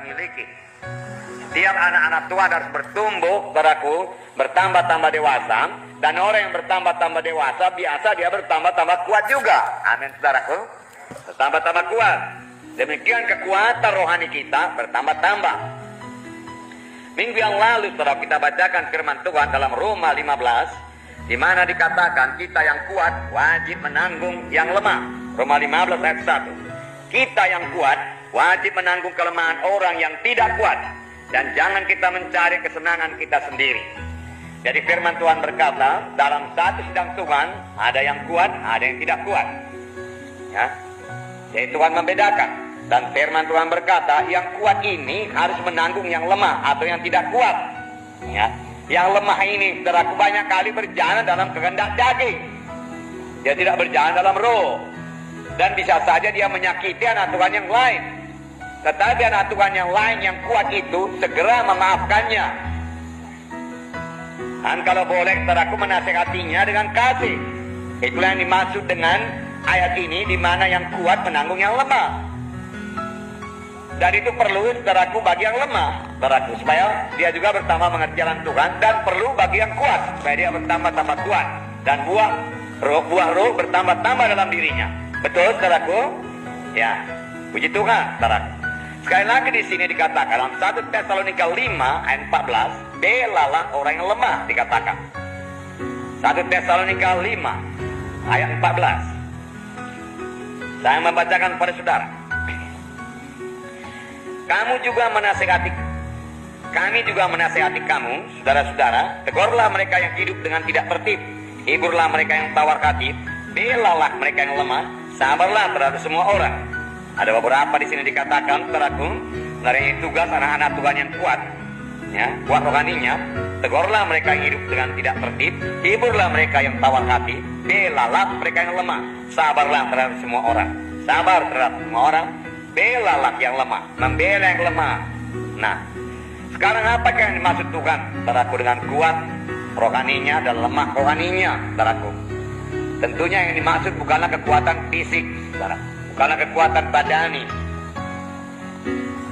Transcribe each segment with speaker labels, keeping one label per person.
Speaker 1: miliki. Tiap anak-anak Tuhan harus bertumbuh, saudaraku, bertambah-tambah dewasa. Dan orang yang bertambah-tambah dewasa, biasa dia bertambah-tambah kuat juga. Amin, saudaraku. Bertambah-tambah kuat. Demikian kekuatan rohani kita bertambah-tambah. Minggu yang lalu, saudara, kita bacakan firman Tuhan dalam Roma 15, di mana dikatakan kita yang kuat wajib menanggung yang lemah. Roma 15 ayat 1. Kita yang kuat wajib menanggung kelemahan orang yang tidak kuat. Dan jangan kita mencari kesenangan kita sendiri. Jadi firman Tuhan berkata, dalam satu sidang Tuhan, ada yang kuat, ada yang tidak kuat. Ya. Jadi Tuhan membedakan. Dan firman Tuhan berkata, yang kuat ini harus menanggung yang lemah atau yang tidak kuat. Ya. Yang lemah ini, saudaraku, banyak kali berjalan dalam kehendak daging. Dia tidak berjalan dalam roh. Dan bisa saja dia menyakiti anak Tuhan yang lain. Tetapi anak Tuhan yang lain yang kuat itu segera memaafkannya. Dan kalau boleh, saudaraku, menasihatinya dengan kasih. Itulah yang dimaksud dengan ayat ini, di mana yang kuat menanggung yang lemah. Dan itu perlu, saudaraku, bagi yang lemah, saudaraku, supaya dia juga bertambah mengerti jalan Tuhan. Dan perlu bagi yang kuat, supaya dia bertambah-tambah kuat. Dan buah roh bertambah-tambah dalam dirinya. Betul, saudaraku? Ya, puji Tuhan, saudaraku. Sekali lagi di sini dikatakan dalam 1 Tesalonika 5 ayat 14, belalah orang yang lemah, dikatakan. 1 Tesalonika 5 ayat 14. Saya membacakan pada saudara. Kami juga menasihati kamu, saudara-saudara, tegurlah mereka yang hidup dengan tidak tertib, hiburlah mereka yang tawar hati, belalah mereka yang lemah, sabarlah terhadap semua orang. Ada beberapa di sini dikatakan, saudaraku, dari tugas anak-anak Tuhan yang kuat, ya, kuat rohaninya. Tegurlah mereka yang hidup dengan tidak tertib, hiburlah mereka yang tawar hati, belalah mereka yang lemah, sabarlah terhadap semua orang. Sabar terhadap semua orang, belalah yang lemah, membela yang lemah. Nah, sekarang apakah yang dimaksud Tuhan, saudaraku, dengan kuat rohaninya dan lemah rohaninya, saudaraku? Tentunya yang dimaksud bukanlah kekuatan fisik, saudara. Bukanlah kekuatan badani.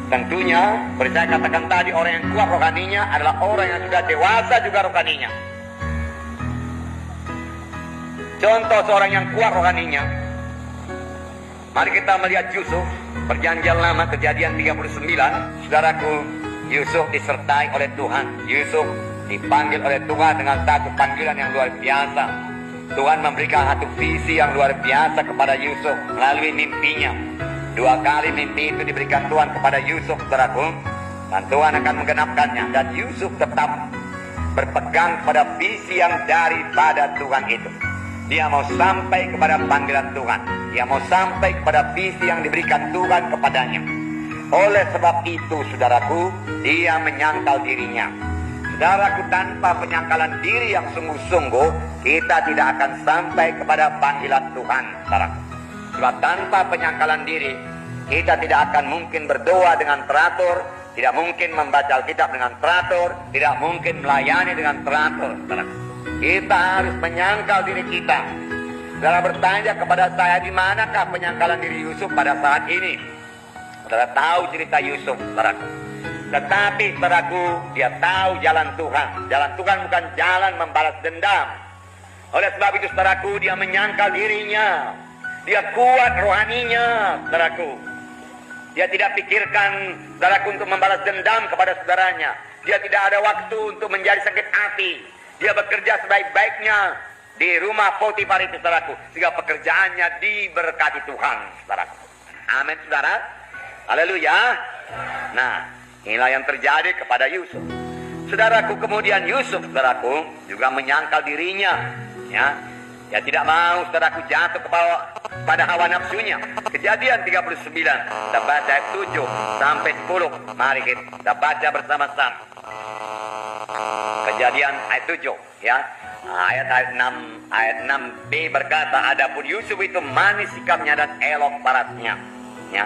Speaker 1: Tentunya, seperti saya katakan tadi, orang yang kuat rohaninya adalah orang yang sudah dewasa juga rohaninya. Contoh seorang yang kuat rohaninya, mari kita melihat Yusuf, Perjanjian Lama, Kejadian 39. Saudaraku, Yusuf disertai oleh Tuhan. Yusuf dipanggil oleh Tuhan dengan satu panggilan yang luar biasa. Tuhan memberikan satu visi yang luar biasa kepada Yusuf melalui mimpinya. 2 kali mimpi itu diberikan Tuhan kepada Yusuf, saudaraku, dan Tuhan akan menggenapkannya. Dan Yusuf tetap berpegang pada visi yang daripada Tuhan itu. Dia mau sampai kepada panggilan Tuhan. Dia mau sampai kepada visi yang diberikan Tuhan kepadanya. Oleh sebab itu, saudaraku, dia menyangkal dirinya. Saudaraku, tanpa penyangkalan diri yang sungguh-sungguh, kita tidak akan sampai kepada panggilan Tuhan, saudaraku. Sebab tanpa penyangkalan diri, kita tidak akan mungkin berdoa dengan teratur, tidak mungkin membaca Alkitab dengan teratur, tidak mungkin melayani dengan teratur, saudaraku. Kita harus menyangkal diri kita. Saudara bertanya kepada saya, di manakah penyangkalan diri Yusuf pada saat ini? Saudara tahu cerita Yusuf, saudaraku. Tetapi, saudaraku, dia tahu jalan Tuhan. Jalan Tuhan bukan jalan membalas dendam. Oleh sebab itu, saudaraku, dia menyangkal dirinya. Dia kuat rohaninya, saudaraku. Dia tidak pikirkan, saudaraku, untuk membalas dendam kepada saudaranya. Dia tidak ada waktu untuk menjadi sakit hati. Dia bekerja sebaik-baiknya di rumah Potifar itu, saudaraku, sehingga pekerjaannya diberkati Tuhan, saudaraku. Amin, saudara. Haleluya. Nah, inilah yang terjadi kepada Yusuf. Saudaraku, kemudian Yusuf, saudaraku, juga menyangkal dirinya, ya. Dia tidak mau, saudaraku, jatuh pada hawa nafsunya. Kejadian 39, kita baca ayat 7 sampai 10. Mari kita baca bersama-sama. Kejadian ayat 7, ya. Ayat 6b berkata, adapun Yusuf itu manis sikapnya dan elok parasnya, ya.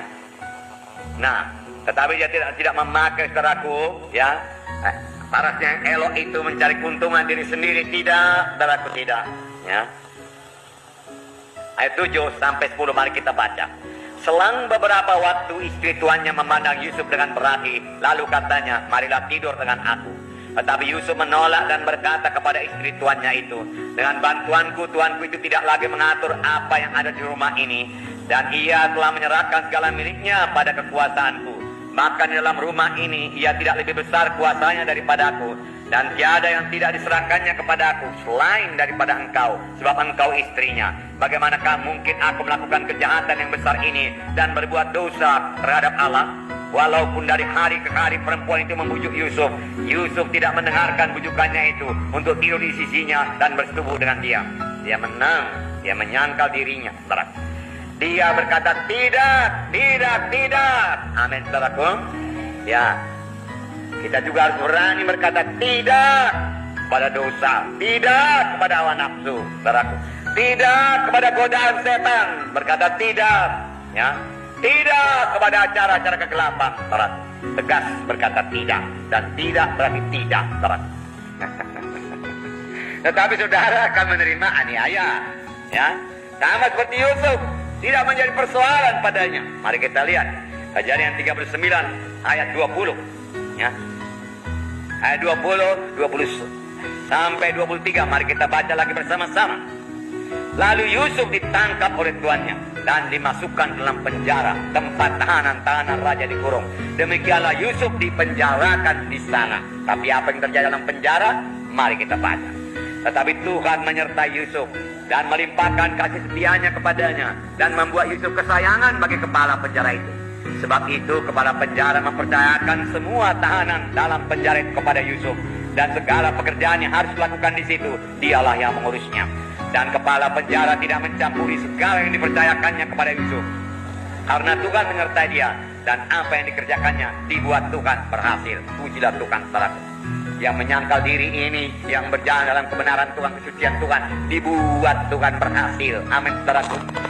Speaker 1: Nah, tetapi dia tidak memakai, saudaraku, ya, parasnya yang elok itu mencari keuntungan diri sendiri. Tidak, saudaraku, tidak, ya. Ayat 7 sampai 10 mari kita baca. Selang beberapa waktu istri tuannya memandang Yusuf dengan perhati, lalu katanya, marilah tidur dengan aku. Tetapi Yusuf menolak dan berkata kepada istri tuannya itu, dengan bantuanku tuanku itu tidak lagi mengatur apa yang ada di rumah ini, dan ia telah menyerahkan segala miliknya pada kekuasaanku. Maka di dalam rumah ini ia tidak lebih besar kuasanya daripadaku, dan tiada yang tidak diserahkannya kepadaku selain daripada engkau, sebab engkau istrinya. Bagaimanakah mungkin aku melakukan kejahatan yang besar ini dan berbuat dosa terhadap Allah? Walaupun dari hari ke hari perempuan itu membujuk Yusuf, Yusuf tidak mendengarkan bujukannya itu untuk tidur di sisinya dan bersetubuh dengan dia. Dia menang, dia menyangkal dirinya. Dia berkata, tidak, tidak, tidak. Amin, saudaraku. Ya, kita juga harus berani berkata tidak kepada dosa, tidak kepada hawa nafsu, saudaraku. Tidak kepada godaan setan, berkata tidak, ya. Tidak kepada acara-acara kegelapan, saudaraku. Tegas berkata tidak, dan tidak berarti tidak, saudaraku. Tetapi saudara akan menerima aniaya, ya. Sama seperti Yusuf, tidak menjadi persoalan padanya. Mari kita lihat Kejadian 39 ayat 20, ya. Ayat 20 sampai 23. Mari kita baca lagi bersama-sama. Lalu Yusuf ditangkap oleh tuannya dan dimasukkan dalam penjara, tempat tahanan raja dikurung. Demikianlah Yusuf dipenjarakan di sana. Tapi apa yang terjadi dalam penjara? Mari kita baca. Tetapi Tuhan menyertai Yusuf dan melimpahkan kasih setianya kepadanya, dan membuat Yusuf kesayangan bagi kepala penjara itu. Sebab itu kepala penjara mempercayakan semua tahanan dalam penjara itu kepada Yusuf, dan segala pekerjaan yang harus dilakukan di situ dialah yang mengurusnya. Dan kepala penjara tidak mencampuri segala yang dipercayakannya kepada Yusuf, karena Tuhan menyertai dia, dan apa yang dikerjakannya dibuat Tuhan berhasil. Pujilah Tuhan, saudaraku. Yang menyangkal diri ini, yang berjalan dalam kebenaran Tuhan, kesucian Tuhan, dibuat Tuhan berhasil. Amin, saudaraku.